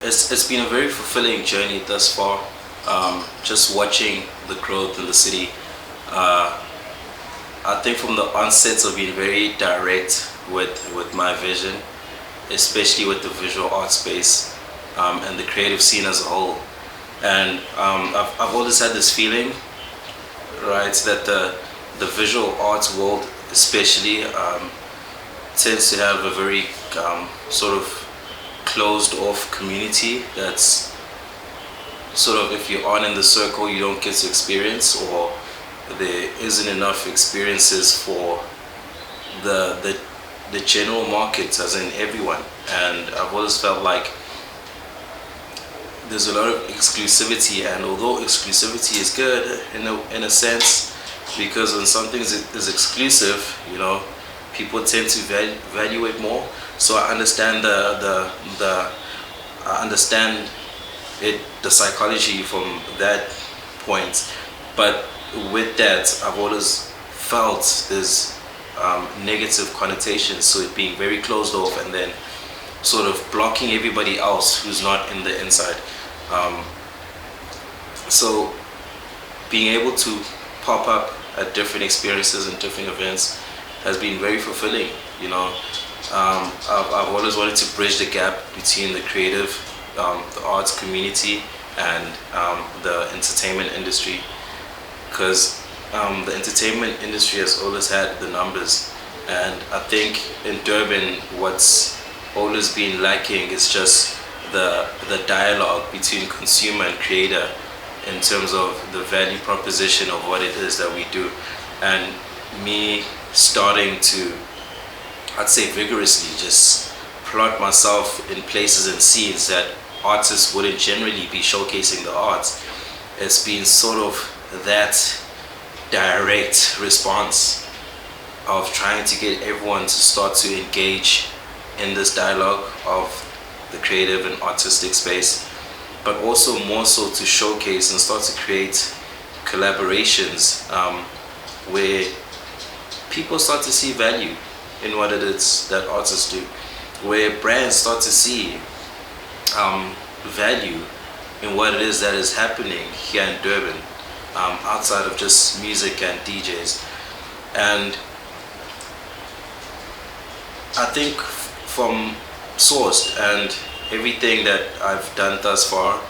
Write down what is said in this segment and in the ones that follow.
it's been a very fulfilling journey thus far. Just watching the growth in the city. Uh, I think from the onset of being very direct with my vision, especially with the visual art space and the creative scene as a whole. And I've always had this feeling, right, that the visual arts world especially tends to have a very sort of closed off community that's sort of, if you aren't in the circle you don't get to experience, or there isn't enough experiences for the general market, as in everyone. And I've always felt like there's a lot of exclusivity, and although exclusivity is good in a sense, because when something is exclusive, you know, people tend to value it more. So I understand I understand the psychology from that point. But with that, I've always felt this negative connotations, so it being very closed off and then sort of blocking everybody else who's not in the inside. So being able to pop up at different experiences and different events has been very fulfilling, you know. I've always wanted to bridge the gap between the creative, the arts community and the entertainment industry, because the entertainment industry has always had the numbers, and I think in Durban what's always been lacking is just the dialogue between consumer and creator in terms of the value proposition of what it is that we do. And me starting to, I'd say vigorously, just plot myself in places and scenes that artists wouldn't generally be showcasing the arts. It's been sort of that direct response of trying to get everyone to start to engage in this dialogue of the creative and artistic space, but also more so to showcase and start to create collaborations where people start to see value in what it is that artists do, where brands start to see value in what it is that is happening here in Durban, outside of just music and DJs. And I think from Sourced and everything that I've done thus far,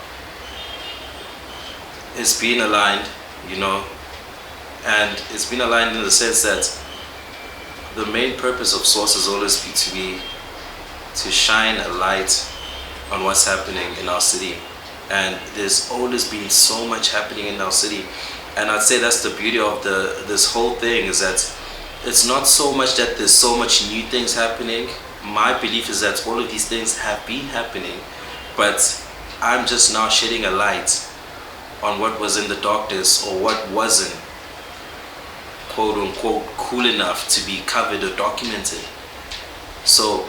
it's been aligned, you know, and it's been aligned in the sense that the main purpose of Source has always been to shine a light on what's happening in our city. And there's always been so much happening in our city, and I'd say that's the beauty of this whole thing, is that it's not so much that there's so much new things happening. My belief is that all of these things have been happening, but I'm just now shedding a light on what was in the darkness, or what wasn't quote unquote cool enough to be covered or documented. So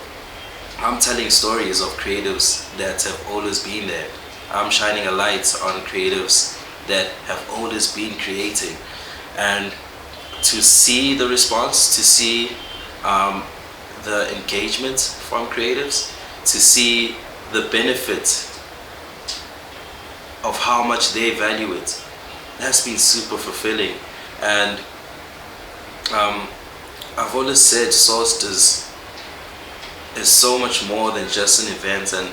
I'm telling stories of creatives that have always been there. I'm shining a light on creatives that have always been creating, and to see the response, to see the engagement from creatives, to see the benefit of how much they value it, that's been super fulfilling. And I've always said Sourced is so much more than just an event. And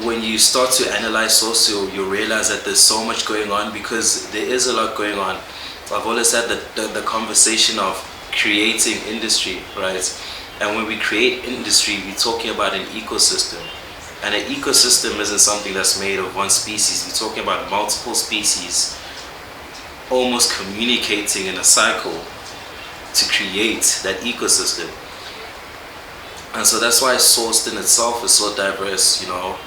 when you start to analyze Source, you realize that there's so much going on, because there is a lot going on. I've always had the conversation of creating industry, right? And when we create industry, we're talking about an ecosystem. And an ecosystem isn't something that's made of one species. We're talking about multiple species almost communicating in a cycle to create that ecosystem. And so that's why Sourced in itself is so diverse, you know,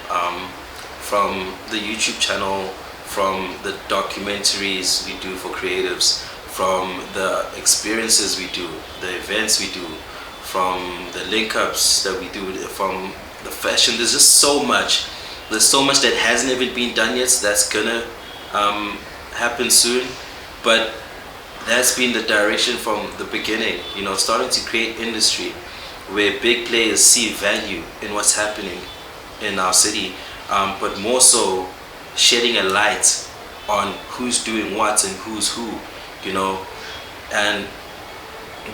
from the YouTube channel, from the documentaries we do for creatives, from the experiences we do, the events we do, from the link-ups that we do, from the fashion. There's just so much. There's so much that hasn't even been done yet, that's gonna happen soon. But that's been the direction from the beginning, you know, starting to create industry where big players see value in what's happening in our city, but more so shedding a light on who's doing what and who's who, you know. And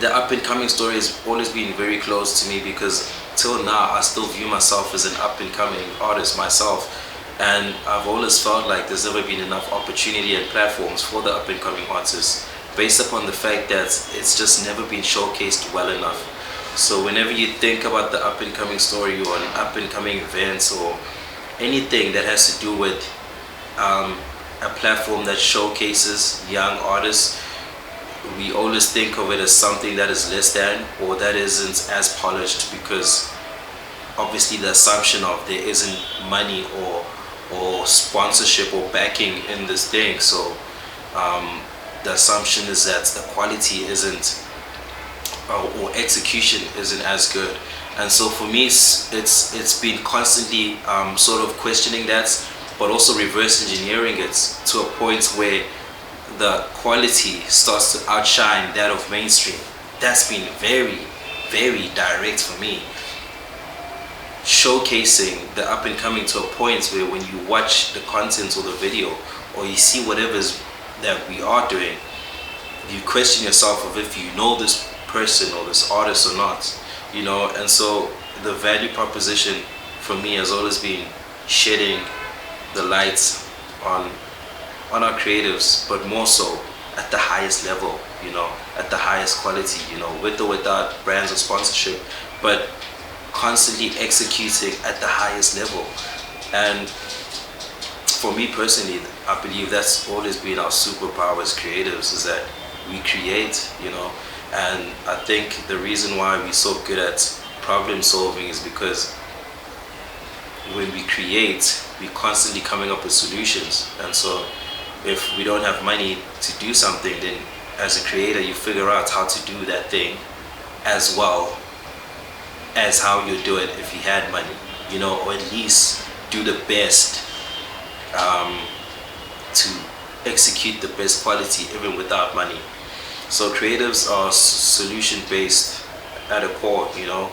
the up and coming story has always been very close to me, because till now I still view myself as an up and coming artist myself, and I've always felt like there's never been enough opportunity and platforms for the up and coming artists, based upon the fact that it's just never been showcased well enough. So whenever you think about the up and coming story or an up and coming events or anything that has to do with a platform that showcases young artists, we always think of it as something that is less than, or that isn't as polished, because obviously the assumption of there isn't money or sponsorship or backing in this thing. So the assumption is that the quality isn't, or execution isn't as good. And so for me, it's been constantly sort of questioning that, but also reverse engineering it to a point where the quality starts to outshine that of mainstream. That's been very, very direct for me. Showcasing the up and coming to a point where when you watch the content or the video, or you see whatever's that we are doing, you question yourself of if you know this person or this artist or not, you know. And so the value proposition for me has always been shedding the lights on our creatives, but more so at the highest level, you know, at the highest quality, you know, with or without brands or sponsorship, but constantly executing at the highest level. And for me personally, I believe that's always been our superpower as creatives, is that we create, you know. And I think the reason why we're so good at problem solving is because when we create, we're constantly coming up with solutions. And so if we don't have money to do something, then as a creator you figure out how to do that thing as well as how you do it if you had money, you know, or at least do the best to execute the best quality even without money. So creatives are solution based at a core, you know,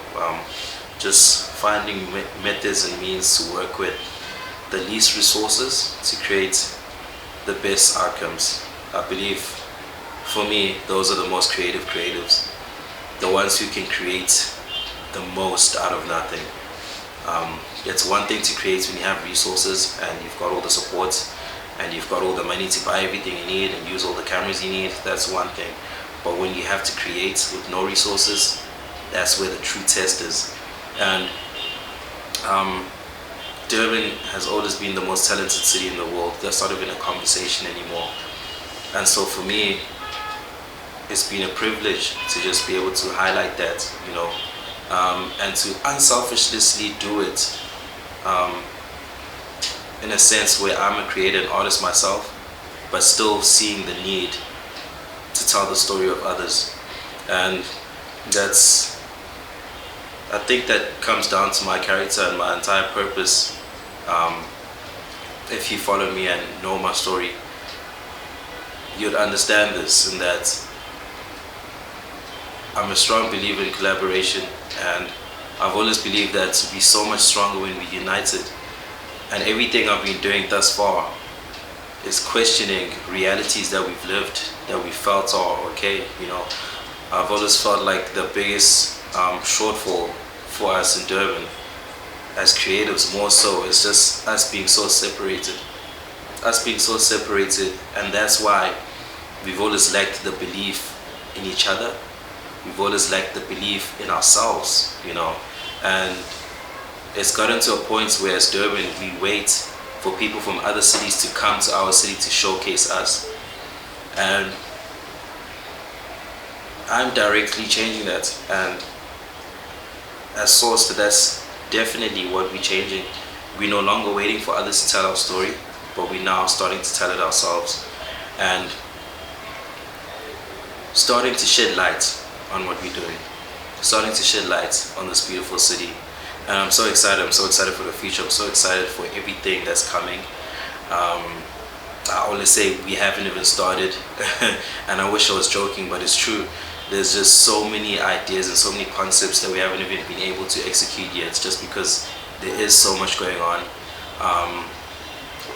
just finding methods and means to work with the least resources to create the best outcomes. I believe for me those are the most creative creatives, the ones who can create the most out of nothing. It's one thing to create when you have resources and you've got all the support and you've got all the money to buy everything you need and use all the cameras you need. That's one thing. But when you have to create with no resources, that's where the true test is. And Durban has always been the most talented city in the world. That's not even a conversation anymore. And so for me, it's been a privilege to just be able to highlight that, you know, and to unselfishly do it in a sense where I'm a creator and artist myself, but still seeing the need to tell the story of others. And that's, I think that comes down to my character and my entire purpose. If you follow me and know my story, you'd understand this, and that I'm a strong believer in collaboration, and I've always believed that to be so much stronger when we're united. And everything I've been doing thus far is questioning realities that we've lived, that we felt are okay, you know. I've always felt like the biggest shortfall for us in Durban as creatives, more so, is just us being so separated. And that's why we've always lacked the belief in each other. We've always lacked the belief in ourselves, you know. And it's gotten to a point where as Durban, we wait for people from other cities to come to our city to showcase us. And I'm directly changing that. And as source, that's definitely what we're changing. We're no longer waiting for others to tell our story, but we're now starting to tell it ourselves. And starting to shed light on what we're doing. Starting to shed light on this beautiful city. And I'm so excited. I'm so excited for the future. I'm so excited for everything that's coming. I always say we haven't even started. And I wish I was joking, but it's true. There's just so many ideas and so many concepts that we haven't even been able to execute yet, just because there is so much going on,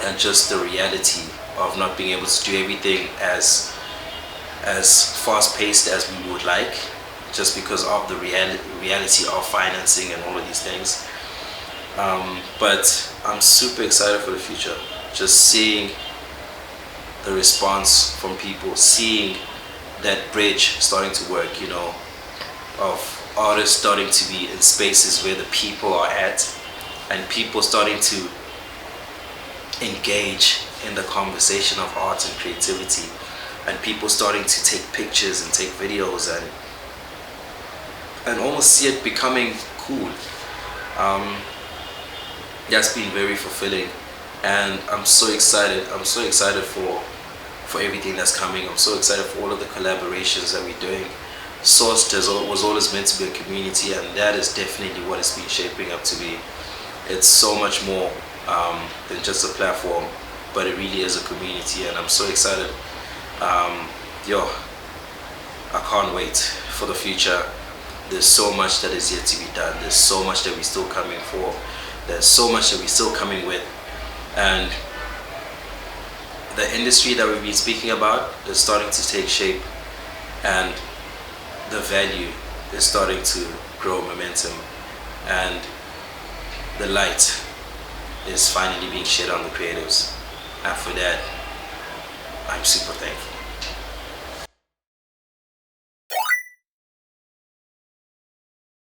and just the reality of not being able to do everything as fast paced as we would like, just because of the reality of financing and all of these things. But I'm super excited for the future. Just seeing the response from people, seeing that bridge starting to work, you know, of artists starting to be in spaces where the people are at, and people starting to engage in the conversation of art and creativity, and people starting to take pictures and take videos and almost see it becoming cool. That's been very fulfilling, and I'm so excited. I'm so excited for everything that's coming. I'm so excited for all of the collaborations that we're doing. Sourced was always meant to be a community, and that is definitely what it's been shaping up to be. It's so much more than just a platform, but it really is a community, and I'm so excited. I can't wait for the future. There's so much that is yet to be done. There's so much that we're still coming for. There's so much that we're still coming with, and the industry that we've been speaking about is starting to take shape, and the value is starting to grow momentum, and the light is finally being shed on the creatives, and for that I'm super thankful.